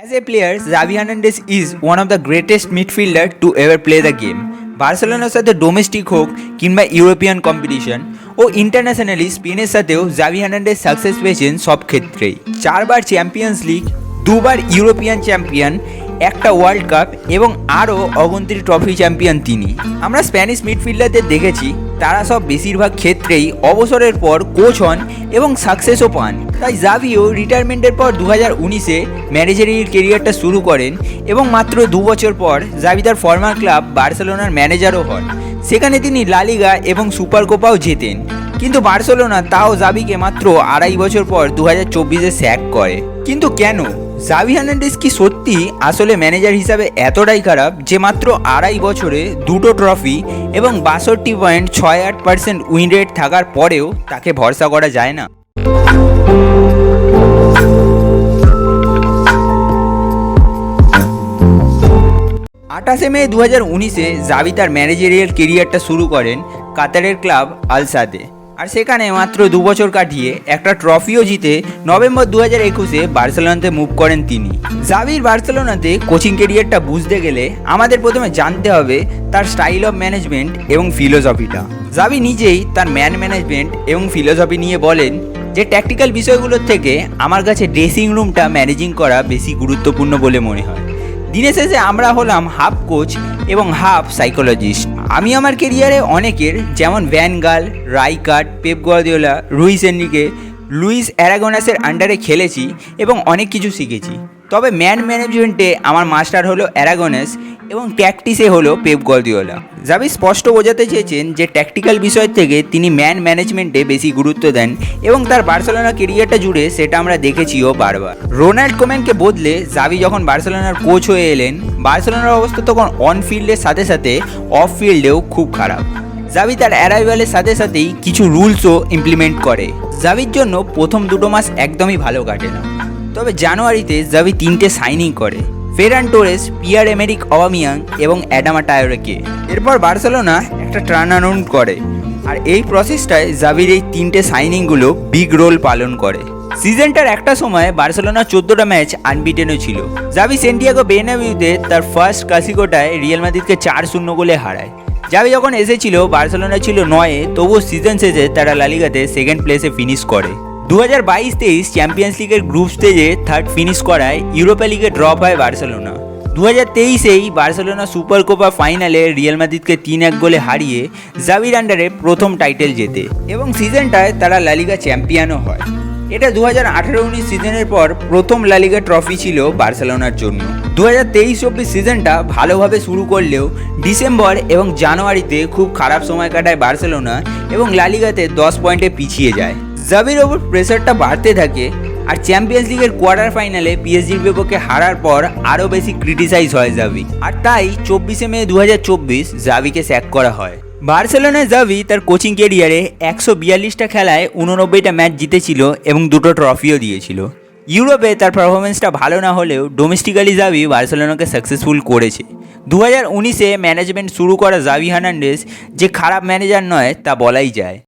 As a player, Xavi Hernandez is one of the greatest midfielder to ever play the game. বার্সেলোনার সাথে domestic হোক কিংবা European competition ও internationally স্পেনের সাথেও Xavi Hernandez success পেয়েছেন সব ক্ষেত্রেই। 4 বার চ্যাম্পিয়ন্স লিগ, 2 বার ইউরোপিয়ান চ্যাম্পিয়ন, একটা ওয়ার্ল্ড কাপ এবং আরও অগন্তির ট্রফি চ্যাম্পিয়ন তিনি। আমরা স্প্যানিশ মিডফিল্ডারদের দেখেছি তারা সব বেশিরভাগ ক্ষেত্রেই অবসরের পর কোচ হন এবং সাকসেসও পান। তাই জাভিও রিটায়ারমেন্টের পর 2019-এ ম্যানেজারিয়াল কেরিয়ারটা শুরু করেন এবং মাত্র 2 বছর পর জাভি তার ফর্মার ক্লাব বার্সেলোনার ম্যানেজারও হন। সেখানে তিনি লা লিগা এবং সুপার কোপাও জেতেন, কিন্তু বার্সেলোনা তাও জাভিকে মাত্র 2.5 বছর পর 2024-এ স্যাক করে। কিন্তু কেন? জাভি হার্নান্ডেজ কি সত্যি আসলে ম্যানেজার হিসাবে এতটাই খারাপ যে মাত্র 2.5 বছরে 2টো ট্রফি এবং 62.68% উইন রেট থাকার পরেও তাকে ভরসা করা যায় না? 28 মে 2019-এ জাভি তার ম্যানেজারিয়াল কেরিয়ারটা শুরু করেন কাতারের ক্লাব আল সাদে, আর সেখানে মাত্র 2 বছর কাটিয়ে একটা ট্রফিও জিতে নভেম্বর 2021-এ বার্সেলোনাতে মুভ করেন তিনি। জাভির বার্সেলোনাতে কোচিং কেরিয়ারটা বুঝতে গেলে আমাদের প্রথমে জানতে হবে তার স্টাইল অফ ম্যানেজমেন্ট এবং ফিলোসফিটা। জাভি নিজেই তার ম্যানেজমেন্ট এবং ফিলোসফি নিয়ে বলেন যে ট্যাকটিক্যাল বিষয়গুলোর থেকে আমার কাছে ড্রেসিং রুমটা ম্যানেজিং করা বেশি গুরুত্বপূর্ণ বলে মনে হয়। দিনের শেষে আমরা হলাম হাফ কোচ এবং হাফ সাইকোলজিস্ট। আমি আমার কেরিয়ারে অনেকের যেমন Van Gaal, Rijkaard, Pep Guardiola, Luis Enrique, Luis অ্যারাগোনাসের আন্ডারে খেলেছি এবং অনেক কিছু শিখেছি। তবে ম্যানেজমেন্টে আমার মাস্টার হলো অ্যারাগোনাস এবং ট্যাকটিসে হলো পেপ গার্দিওলা। জাভি স্পষ্ট বোঝাতে চেয়েছেন যে ট্যাকটিক্যাল বিষয় থেকে তিনি ম্যানেজমেন্টে বেশি গুরুত্ব দেন এবং তার বার্সেলোনা কেরিয়ারটা জুড়ে সেটা আমরা দেখেছিও বারবার। রোনাল্ড কোম্যানকে বদলে জাভি যখন বার্সেলোনার কোচ হয়ে এলেন, বার্সেলোনার অবস্থা তখন অন ফিল্ডের সাথে সাথে অফ ফিল্ডেও খুব খারাপ। জাভি তার অ্যারাইভালের সাথে সাথেই কিছু রুলসও ইমপ্লিমেন্ট করে। জাভির জন্য প্রথম 2 মাস একদমই ভালো কাটে না, তবে জানুয়ারিতে জাভি 3টে সাইনিং করে: ফেরান টোরেস, পিয়ার-এমেরিক অবামিয়াং এবং অ্যাডামা ট্রাওরেকে। এরপর বার্সেলোনা একটা টার্ন অ্যারাউন্ড করে, আর এই প্রসেসটায় জাভির এই 3টে সাইনিংগুলো বিগ রোল পালন করে। সিজনটার একটা সময় বার্সেলোনা 14টা ম্যাচ আনবিটেনও ছিল। জাভি সেন্টিয়াগো বের্নাবিউতে তার ফার্স্ট ক্লাসিকোটায় রিয়াল মাদ্রিদকে 4-0 গোলে হারায়। জাভি যখন এসেছিল বার্সেলোনা ছিল 9-এ, তবুও সিজন শেষে তারা লা লিগাতে 2nd প্লেসে ফিনিশ করে। 2022-23 চ্যাম্পিয়ন্স লিগের গ্রুপ স্টেজে 3rd ফিনিশ করায় ইউরোপা লিগে ড্রপ হয় বার্সেলোনা। 2023-এই বার্সেলোনা সুপার কোপা ফাইনালে রিয়াল মাদ্রিদকে 3-1 গোলে হারিয়ে জাভির আন্ডারে প্রথম টাইটেল জেতে এবং সিজনটায় তারা লা লিগা চ্যাম্পিয়নও হয়। এটা 2018-19 সিজনের পর প্রথম লা লিগা ট্রফি ছিল বার্সেলোনার জন্য। 2023-24 সিজনটা ভালোভাবে শুরু করলেও ডিসেম্বর এবং জানুয়ারিতে খুব খারাপ সময় কাটায় বার্সেলোনা এবং লা লিগাতে 10 পয়েন্টে পিছিয়ে যায়। জাভির ওপর প্রেসারটা বাড়তে থাকে, আর চ্যাম্পিয়ন্স লিগের কোয়ার্টার ফাইনালে পিএসজির বিপক্ষে হারার পর আরও বেশি ক্রিটিসাইজ হয় জাভি, আর তাই 24 মে 2024 জাভিকে স্যাক করা হয়। বার্সেলোনায় জাভি তার কোচিং কেরিয়ারে 142টা খেলায় 89টা ম্যাচ জিতেছিল এবং 2টো ট্রফিও দিয়েছিল। ইউরোপে তার পারফরমেন্সটা ভালো না হলেও ডোমেস্টিক্যালি জাভি বার্সেলোনাকে সাকসেসফুল করেছে। 2019-এ ম্যানেজমেন্ট শুরু করা জাভি হার্নান্ডেজ যে খারাপ ম্যানেজার নয় তা বলাই যায়।